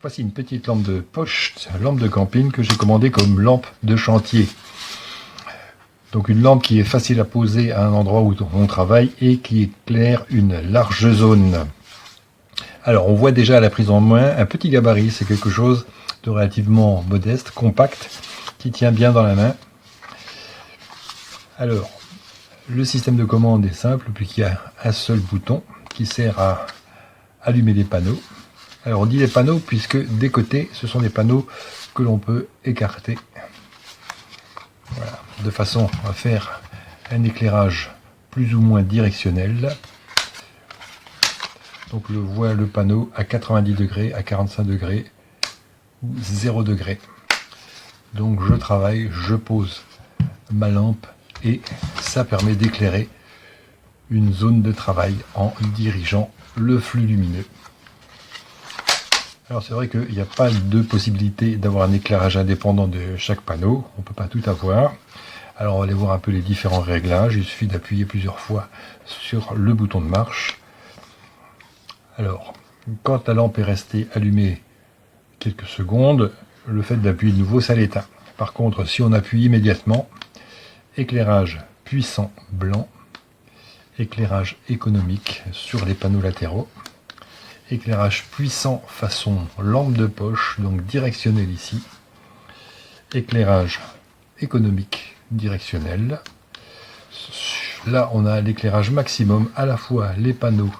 Voici une petite lampe de poche, lampe de camping que j'ai commandée comme lampe de chantier. Donc une lampe qui est facile à poser à un endroit où on travaille et qui éclaire une large zone. Alors on voit déjà à la prise en main un petit gabarit, c'est quelque chose de relativement modeste, compact, qui tient bien dans la main. Alors le système de commande est simple puisqu'il y a un seul bouton qui sert à allumer les panneaux. Alors on dit les panneaux puisque des côtés ce sont des panneaux que l'on peut écarter. Voilà, de façon à faire un éclairage plus ou moins directionnel. Donc je vois le panneau à 90 degrés, à 45 degrés ou 0 degré. Donc je travaille, je pose ma lampe et ça permet d'éclairer une zone de travail en dirigeant le flux lumineux. Alors c'est vrai qu'il n'y a pas de possibilité d'avoir un éclairage indépendant de chaque panneau, on ne peut pas tout avoir. Alors on va aller voir un peu les différents réglages, il suffit d'appuyer plusieurs fois sur le bouton de marche. Alors, quand la lampe est restée allumée quelques secondes, le fait d'appuyer de nouveau, ça l'éteint. Par contre, si on appuie immédiatement, éclairage puissant blanc, éclairage économique sur les panneaux latéraux, éclairage puissant façon lampe de poche, donc directionnel ici, éclairage économique directionnel. Là, on a l'éclairage maximum, à la fois les panneaux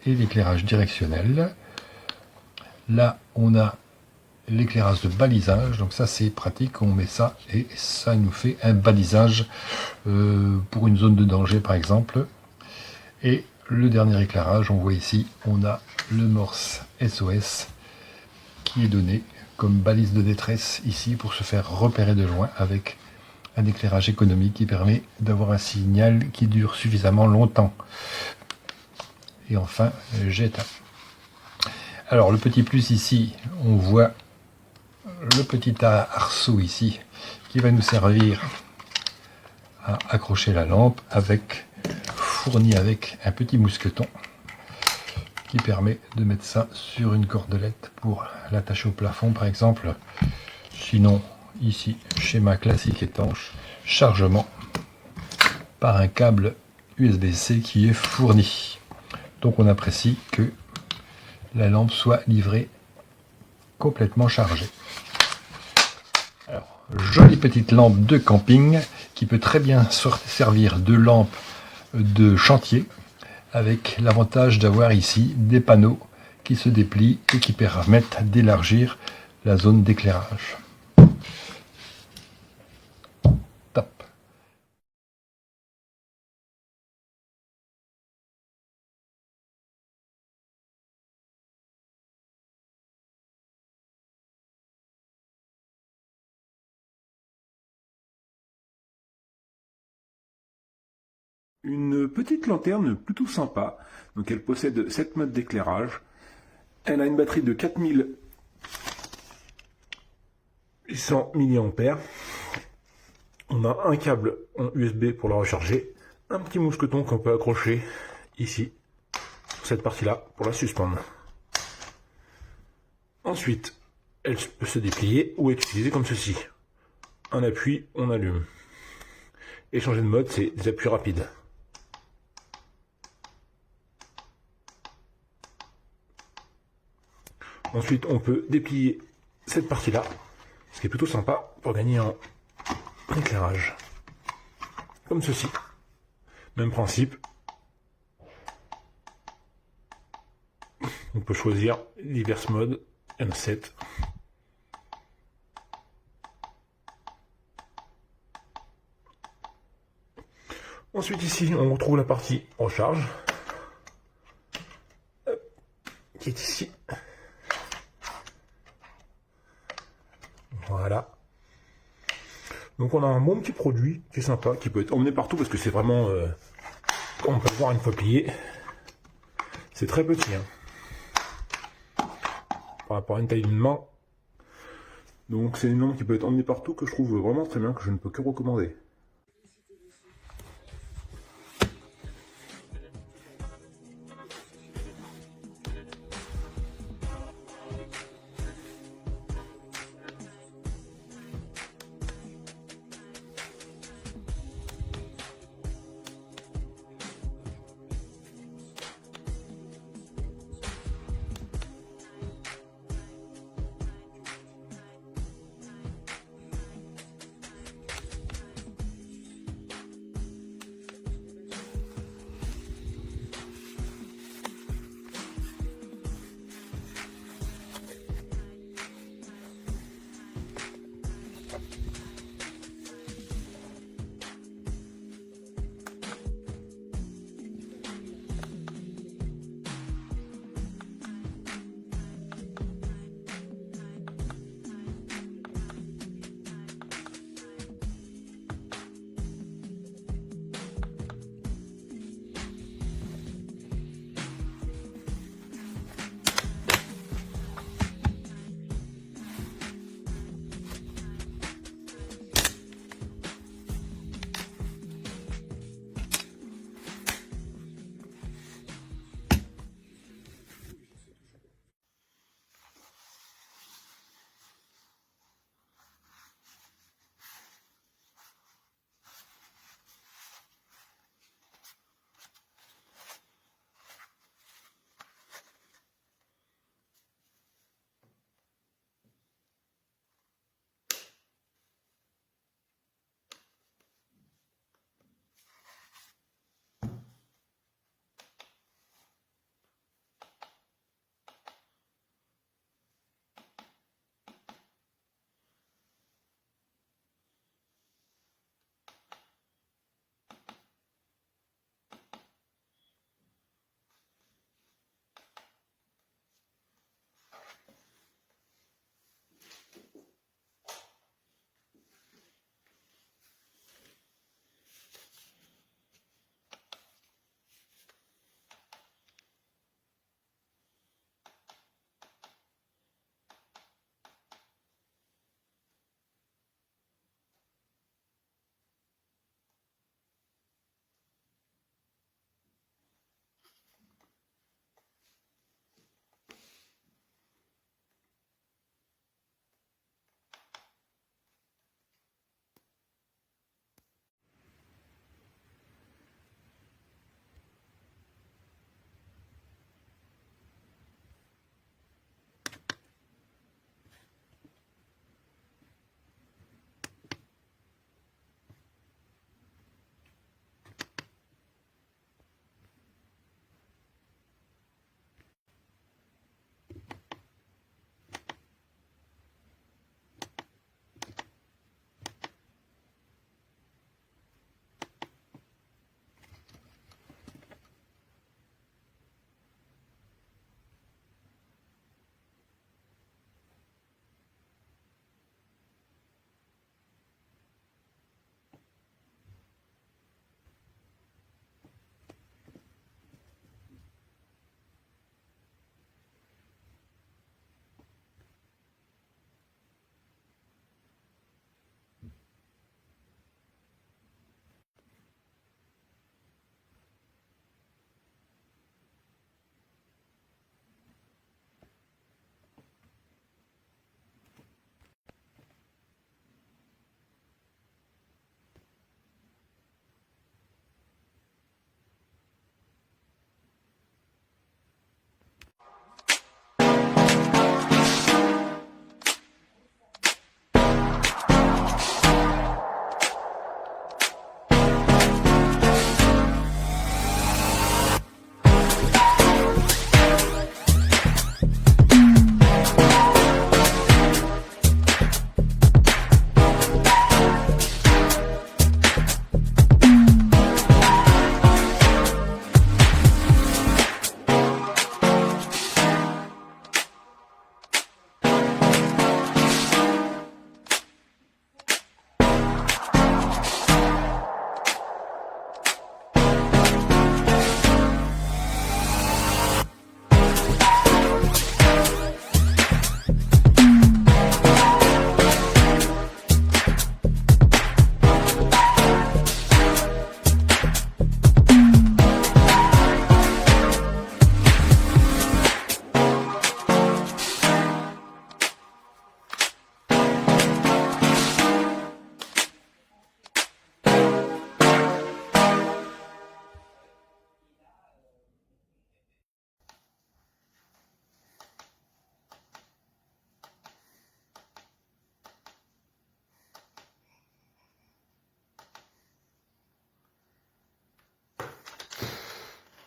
et l'éclairage directionnel. Là, on a l'éclairage de balisage, donc ça c'est pratique, on met ça et ça nous fait un balisage pour une zone de danger par exemple. Et le dernier éclairage, on voit ici, on a le Morse SOS qui est donné comme balise de détresse ici pour se faire repérer de loin avec un éclairage économique qui permet d'avoir un signal qui dure suffisamment longtemps. Et enfin, j'éteins. Alors le petit plus ici, on voit le petit arceau ici qui va nous servir à accrocher la lampe fourni avec un petit mousqueton qui permet de mettre ça sur une cordelette pour l'attacher au plafond par exemple. Sinon ici, schéma classique étanche, chargement par un câble USB-C qui est fourni. Donc on apprécie que la lampe soit livrée complètement chargée. Alors, jolie petite lampe de camping qui peut très bien servir de lampe de chantier avec l'avantage d'avoir ici des panneaux qui se déplient et qui permettent d'élargir la zone d'éclairage. Top. Une petite lanterne plutôt sympa, donc elle possède 7 modes d'éclairage, elle a une batterie de 4800 mAh, on a un câble en USB pour la recharger, un petit mousqueton qu'on peut accrocher ici, sur cette partie-là, pour la suspendre. Ensuite, elle peut se déplier ou être utilisée comme ceci. Un appui, on allume. Et changer de mode, c'est des appuis rapides. Ensuite, on peut déplier cette partie-là, ce qui est plutôt sympa pour gagner en éclairage. Comme ceci. Même principe. On peut choisir divers modes. Il y en a 7. Ensuite, ici, on retrouve la partie recharge. Qui est ici. Voilà. Donc on a un bon petit produit qui est sympa, qui peut être emmené partout parce que c'est vraiment, on peut le voir une fois plié, c'est très petit hein, par rapport à une taille d'une main. Donc c'est une lampe qui peut être emmenée partout que je trouve vraiment très bien, que je ne peux que recommander.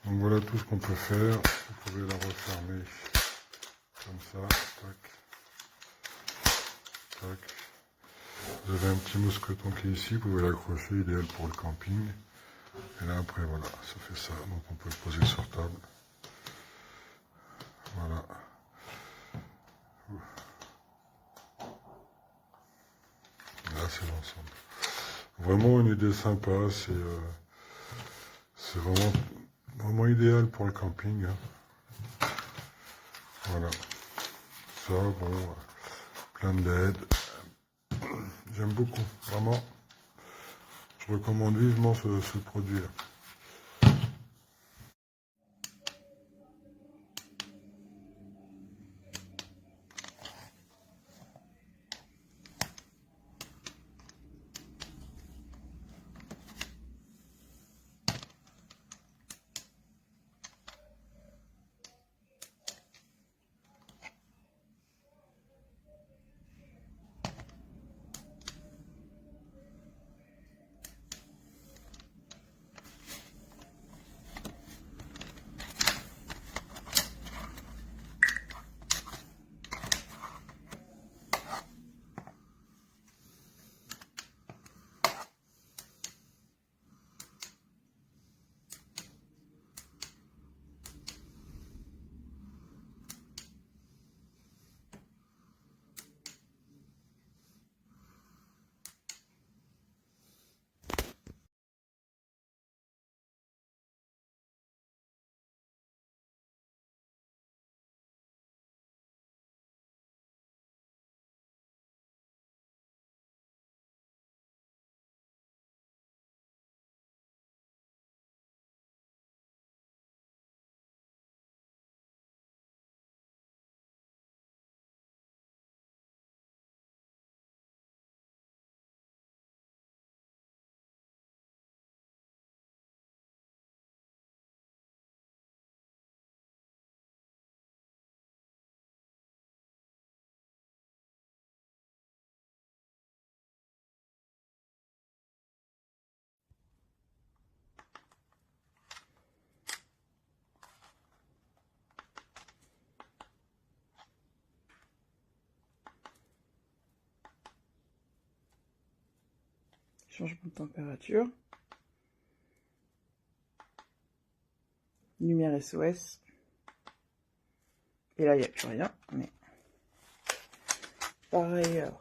Donc voilà tout ce qu'on peut faire. Vous pouvez la refermer comme ça. Tac. Tac. Vous avez un petit mousqueton qui est ici, vous pouvez l'accrocher, idéal pour le camping. Et là après voilà, ça fait ça. Donc on peut le poser sur table. Voilà. Là c'est l'ensemble. Vraiment une idée sympa, c'est vraiment idéal pour le camping. Hein. Voilà. Ça, bon, plein de LED. J'aime beaucoup, vraiment. Je recommande vivement ce produit-là. Changement de température. Lumière SOS. Et là, il n'y a plus rien. Mais par ailleurs,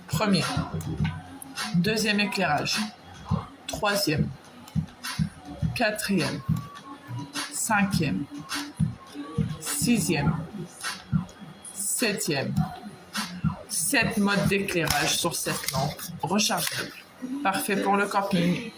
premier, deuxième éclairage, troisième, quatrième, cinquième, sixième, septième. 7 modes d'éclairage sur cette lampe rechargeable. Parfait pour le camping.